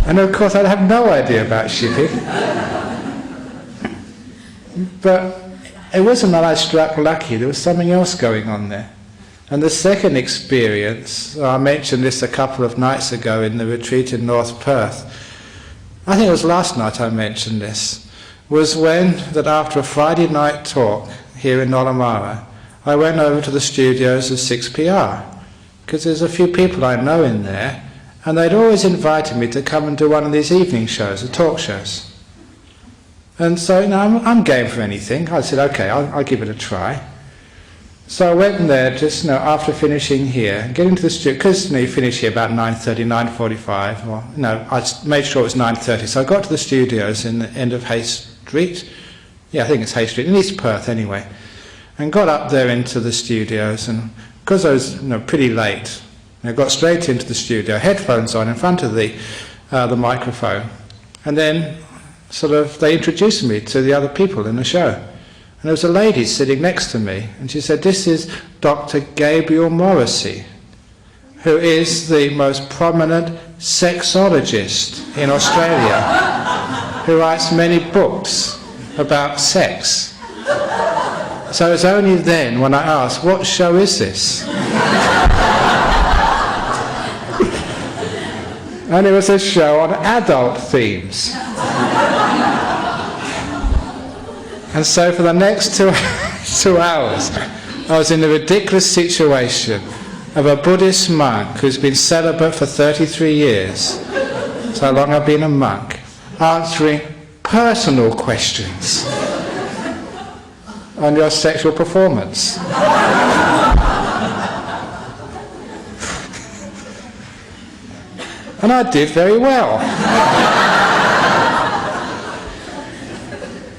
And of course I'd have no idea about shipping. But it wasn't that I struck lucky, there was something else going on there. And the second experience, I mentioned this a couple of nights ago in the retreat in North Perth, I think it was last night I mentioned this, was when, that after a Friday night talk here in Nollamara, I went over to the studios of 6PR, because there's a few people I know in there, and they'd always invited me to come and do one of these evening shows, the talk shows. And so, you know, I'm game for anything. I said, okay, I'll give it a try. So I went in there just, you know, after finishing here, get into the studio, because, you know, you finish here about 9:30, 9:45, or, you know, I made sure it was 9:30. So I got to the studios in the end of Hay Street. Yeah, I think it's Hay Street, in East Perth anyway. And got up there into the studios, and because I was, you know, pretty late, I got straight into the studio, headphones on in front of the microphone. And then sort of they introduced me to the other people in the show. And there was a lady sitting next to me, and she said, this is Dr. Gabriel Morrissey, who is the most prominent sexologist in Australia, who writes many books about sex. So it was only then when I asked, what show is this? And it was a show on adult themes. And so for the next 2 hours, I was in the ridiculous situation of a Buddhist monk who's been celibate for 33 years, so long I've been a monk, answering personal questions on your sexual performance. And I did very well.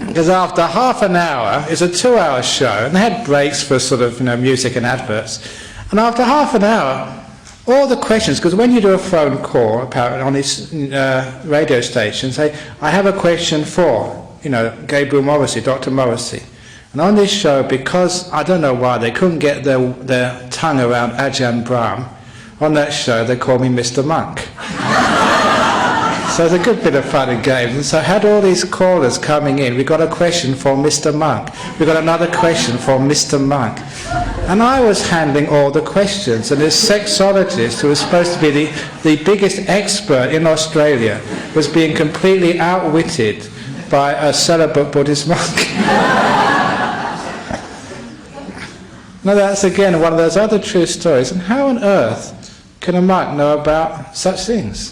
Because after half an hour, it's a 2-hour show, and they had breaks for sort of, you know, music and adverts. And after half an hour, all the questions, because when you do a phone call, apparently on this radio station, say, I have a question for, you know, Gabriel Morrissey, Dr. Morrissey. And on this show, because I don't know why, they couldn't get their tongue around Ajahn Brahm, on that show they called me Mr. Monk. So it's a good bit of fun and games. And so I had all these callers coming in. We got a question for Mr. Monk. We got another question for Mr. Monk. And I was handling all the questions. And this sexologist, who was supposed to be the biggest expert in Australia, was being completely outwitted by a celibate Buddhist monk. Now that's again one of those other true stories. And how on earth can a monk know about such things?